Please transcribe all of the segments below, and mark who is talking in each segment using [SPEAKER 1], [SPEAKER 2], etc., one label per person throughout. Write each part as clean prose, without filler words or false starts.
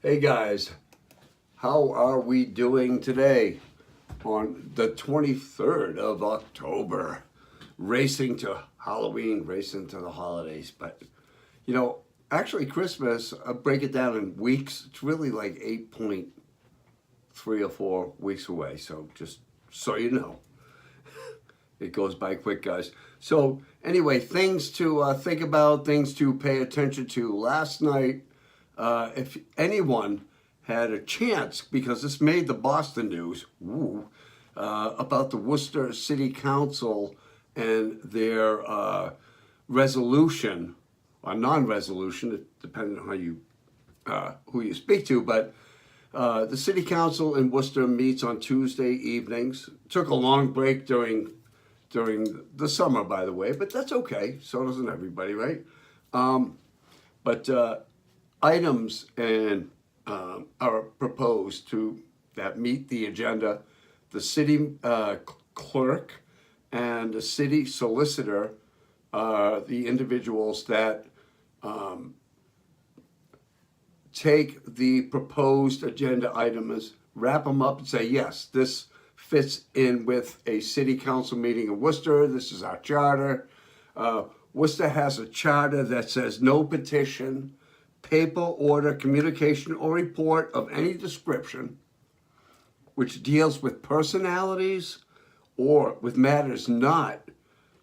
[SPEAKER 1] Hey guys, how are we doing today on the 23rd of October? Racing to Halloween, racing to the holidays. But, actually Christmas, break it down in weeks. It's really like 8.3 or 4 weeks away. So just so you know, it goes by quick, guys. So anyway, things to think about, things to pay attention to. Last night, if anyone had a chance, because this made the Boston news, about the Worcester City Council and their resolution, or non-resolution, depending on how you, who you speak to, but the City Council in Worcester meets on Tuesday evenings. Took a long break during the summer, by the way, but that's okay. So doesn't everybody, right? But items and are proposed that meet the agenda. The city clerk and the city solicitor are the individuals that take the proposed agenda items, wrap them up and say, yes, this fits in with a city council meeting in Worcester. This is our charter. Worcester has a charter that says no petition, paper, order, communication, or report of any description which deals with personalities or with matters not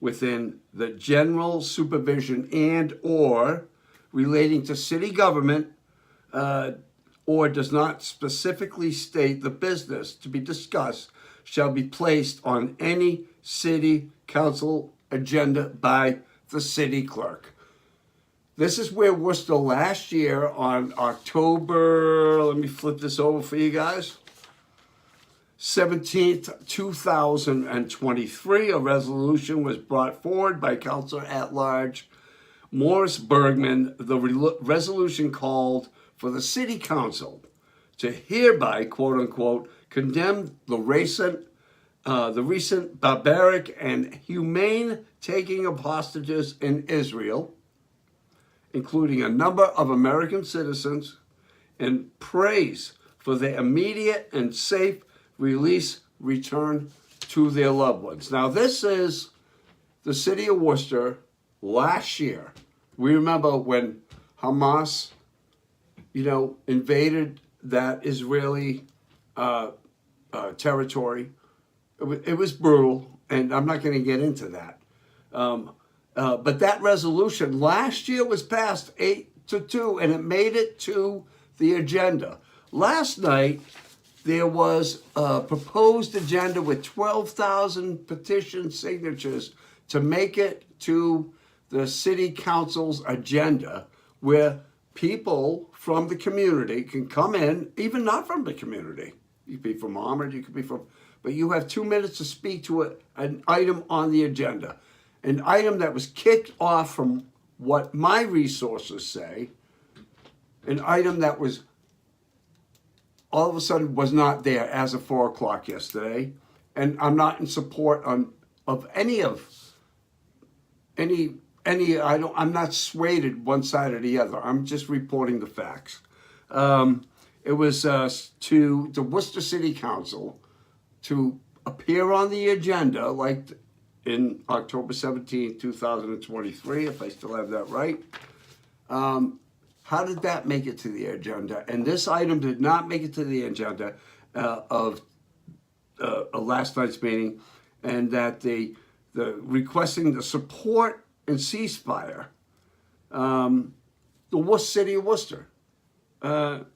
[SPEAKER 1] within the general supervision and or relating to city government or does not specifically state the business to be discussed shall be placed on any city council agenda by the city clerk. This is where Worcester last year on October, let me flip this over for you guys, 17th, 2023, a resolution was brought forward by Councilor at Large Morris Bergman. The resolution called for the City Council to hereby, quote unquote, condemn the recent barbaric and humane taking of hostages in Israel, including a number of American citizens, and praise for their immediate and safe release, return to their loved ones. Now, this is the city of Worcester last year. We remember when Humas, invaded that Israeli territory. It was brutal, and I'm not going to get into that. But that resolution last year was passed 8-2, and it made it to the agenda. Last night, there was a proposed agenda with 12,000 petition signatures to make it to the city council's agenda, where people from the community can come in, even not from the community. You could be from Armored, you could be from, but you have 2 minutes to speak to an item on the agenda. An item that was kicked off from what my resources say, an item that was all of a sudden was not there as of 4 o'clock yesterday. And I'm not in support of I'm not swayed one side or the other. I'm just reporting the facts. It was to the Worcester City Council to appear on the agenda like in October 17, 2023, if I still have that right. How did that make it to the agenda? And this item did not make it to the agenda of last night's meeting, and that the requesting the support and ceasefire, the city of Worcester, to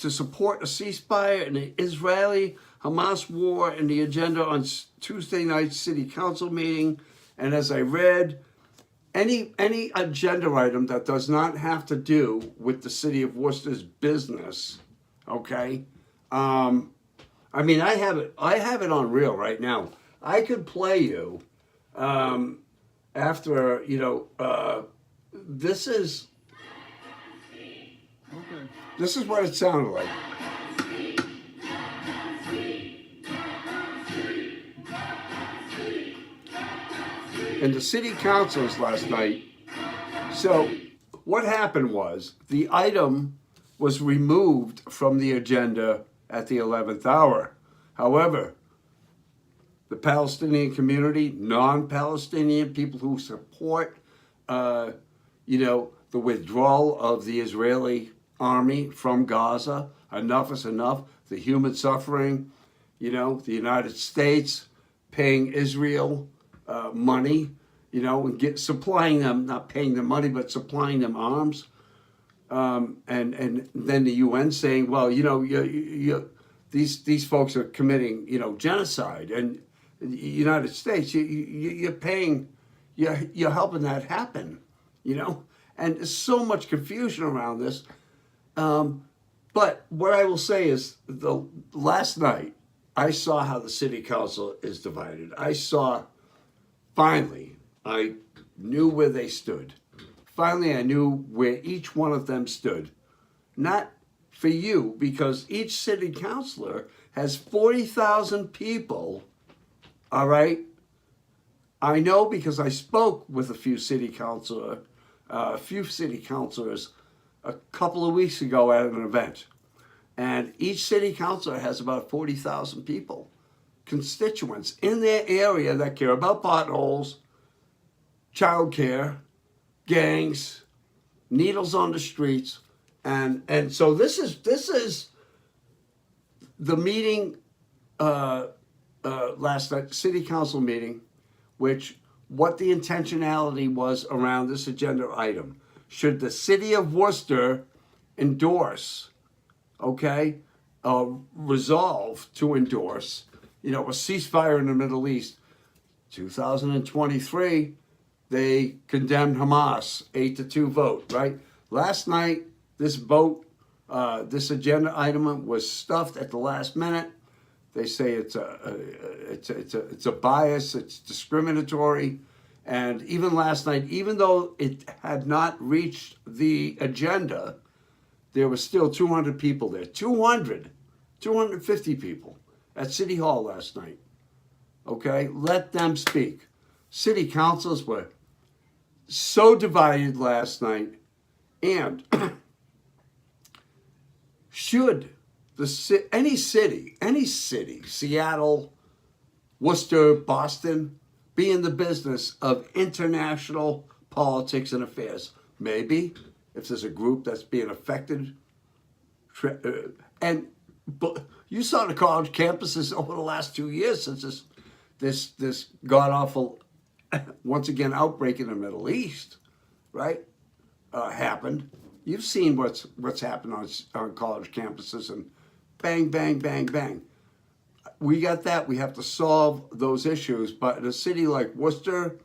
[SPEAKER 1] support a ceasefire in the Israeli-Hamas war and the agenda on Tuesday night's city council meeting. And as I read, any agenda item that does not have to do with the city of Worcester's business, okay? I have it on reel right now. I could play you after, this is what it sounded like. And the city councils last night. So what happened was the item was removed from the agenda at the 11th hour. However, the Palestinian community, non-Palestinian people who support, the withdrawal of the Israeli army from Gaza, enough is enough. The human suffering, the United States paying Israel money, and supplying them, not paying them money, but supplying them arms. And then the UN saying, well, these folks are committing, genocide, and the United States, you're paying, you're helping that happen, and there's so much confusion around this. But what I will say is, last night I saw how the city council is divided. Finally, I knew where they stood. Finally, I knew where each one of them stood. Not for you, because each city councilor has 40,000 people, all right? I know because I spoke with a few city councilors a couple of weeks ago at an event. And each city councilor has about 40,000 people, constituents in their area that care about potholes, childcare, gangs, needles on the streets, and so this is the meeting last night, city council meeting, what the intentionality was around this agenda item. Should the city of Worcester endorse, resolve to endorse, a ceasefire in the Middle East? 2023. They condemned Hamas, 8-2 vote, right? Last night, this vote, this agenda item was stuffed at the last minute. They say it's a bias, it's discriminatory. And even last night, even though it had not reached the agenda, there was still 200 people there. 250 people at City Hall last night. Okay, let them speak. City councils were so divided last night, and should any city, Seattle, Worcester, Boston, be in the business of international politics and affairs? Maybe, if there's a group that's being affected. But you saw the college campuses over the last 2 years since this god-awful, once again, outbreak in the Middle East, right, happened. You've seen what's happened on college campuses, and bang, bang, bang, bang. We got that. We have to solve those issues. But in a city like Worcester,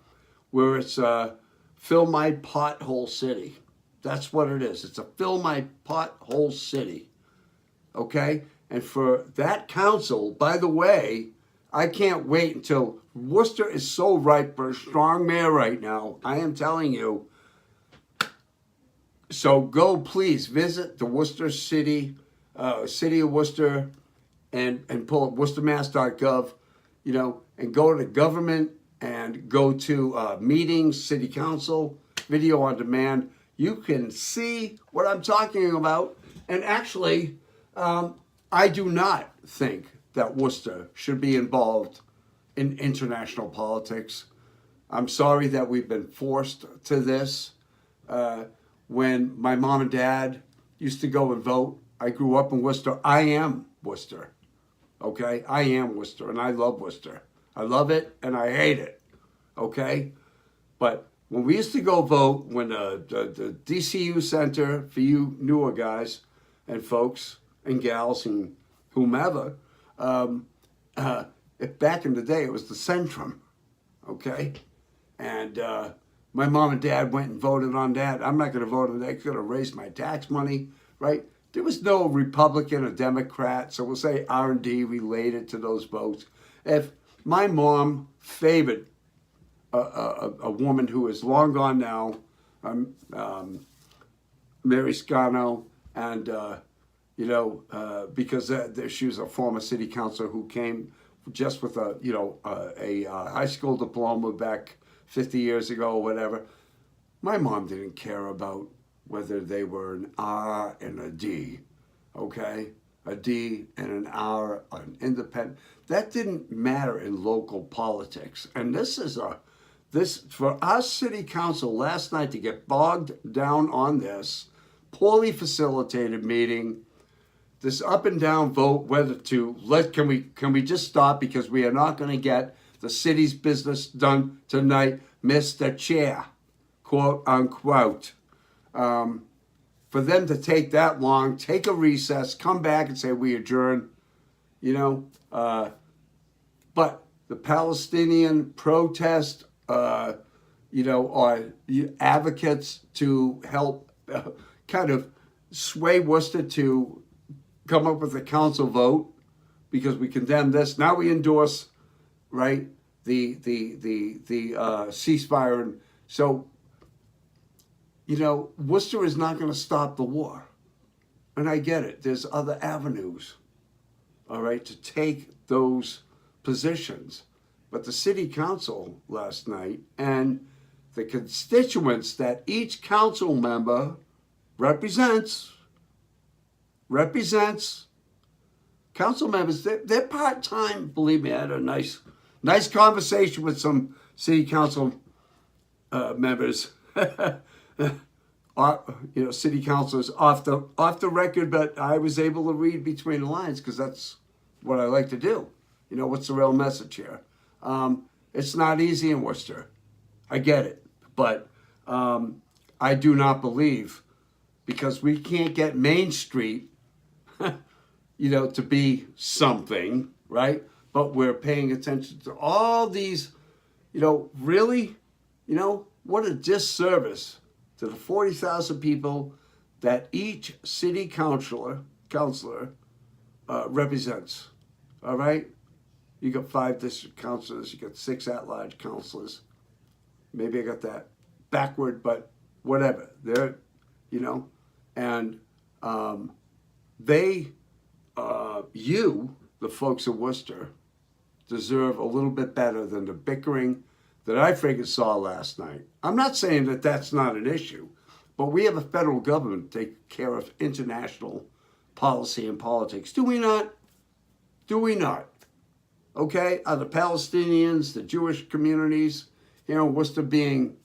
[SPEAKER 1] where it's a fill my pothole city, that's what it is. It's a fill my pothole city, okay? And for that council, by the way, I can't wait until Worcester is so ripe for a strong mayor right now. I am telling you. So go, please, visit the Worcester City of Worcester, and pull up worcestermass.gov, and go to government and go to meetings, city council, video on demand. You can see what I'm talking about. And actually, I do not think that Worcester should be involved in international politics. I'm sorry that we've been forced to this. When my mom and dad used to go and vote, I grew up in Worcester. I am Worcester, okay? I am Worcester, and I love Worcester. I love it, and I hate it, okay? But when we used to go vote, when the DCU Center, for you newer guys and folks and gals and whomever, back in the day, it was the Centrum, okay? And my mom and dad went and voted on that. I'm not going to vote on that. It's going to raise my tax money, right? There was no Republican or Democrat, so we'll say R&D related to those votes. If my mom favored a woman who is long gone now, Mary Scano, and because she was a former city councilor who came just with a high school diploma back 50 years ago or whatever. My mom didn't care about whether they were an R and a D, okay? A D and an R, an independent. That didn't matter in local politics. And this for our city council last night to get bogged down on this poorly facilitated meeting, this up and down vote whether to can we just stop because we are not going to get the city's business done tonight, Mr. Chair, quote unquote. For them to take that long, take a recess, come back and say we adjourn, but the Palestinian protest, are advocates to help kind of sway Worcester to come up with a council vote because we condemn this. Now we endorse, right, the ceasefire. And so, Worcester is not going to stop the war. And I get it. There's other avenues, all right, to take those positions. But the city council last night and the constituents that each council member represents, council members, they're part-time, believe me. I had a nice conversation with some city council members, city councilors off the record, but I was able to read between the lines because that's what I like to do. What's the real message here? It's not easy in Worcester. I get it. But I do not believe, because we can't get Main Street, to be something, right? But we're paying attention to all these, really, what a disservice to the 40,000 people that each city councilor represents, all right? You got 5 district councilors, you got 6 at-large councilors. Maybe I got that backward, but whatever. They're, and the folks of Worcester, deserve a little bit better than the bickering that I figured saw last night. I'm not saying that that's not an issue, but we have a federal government to take care of international policy and politics. Do we not? Do we not? Okay? Are the Palestinians, the Jewish communities, Worcester being,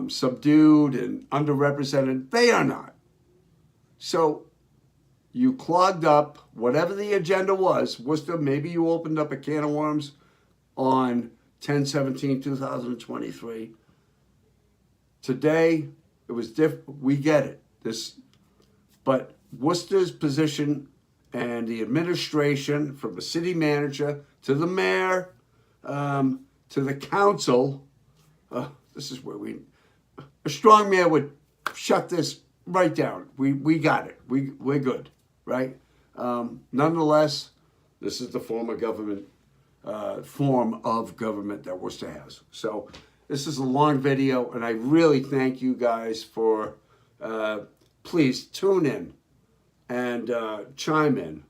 [SPEAKER 1] subdued and underrepresented? They are not. So you clogged up whatever the agenda was. Worcester, maybe you opened up a can of worms on 10/17/2023. Today, it was different. We get it. But Worcester's position and the administration, from the city manager to the mayor, to the council, this is where a strong mayor would shut this right down. We got it. We're good, right? Nonetheless, this is the form of government that Worcester has. So this is a long video, and I really thank you guys for, please tune in and chime in.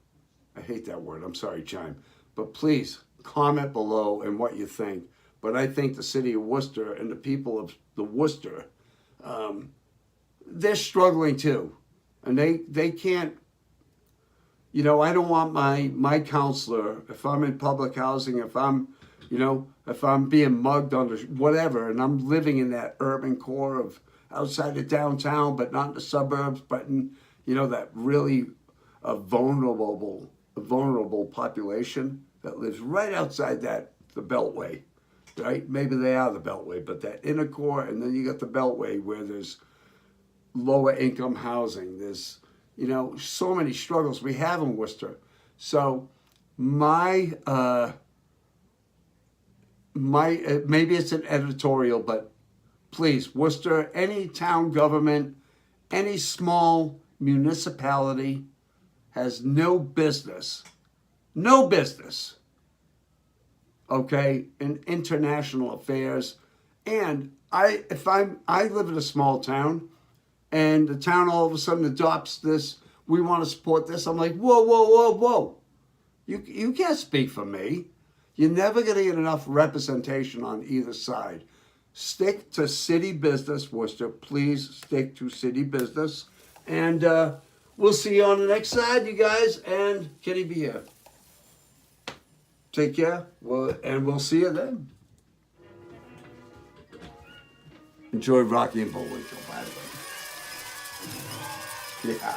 [SPEAKER 1] I hate that word. I'm sorry, chime. But please comment below and what you think. But I think the city of Worcester and the people of the Worcester, they're struggling too. And they can't, I don't want my counselor, if I'm in public housing, if I'm being mugged under whatever, and I'm living in that urban core of outside of downtown, but not in the suburbs, but in, that really vulnerable population that lives right outside the Beltway, right? Maybe they are the Beltway, but that inner core, and then you got the Beltway where there's lower income housing. There's, so many struggles we have in Worcester. So maybe it's an editorial, but please, Worcester, any town government, any small municipality has no business, okay, in international affairs. And I live in a small town, and the town all of a sudden adopts this, we want to support this. I'm like, whoa. You can't speak for me. You're never going to get enough representation on either side. Stick to city business, Worcester. Please stick to city business. And we'll see you on the next side, you guys. And Kenny be here. Take care. And we'll see you then. Enjoy Rocky and Bullwinkle, by the way. Yeah.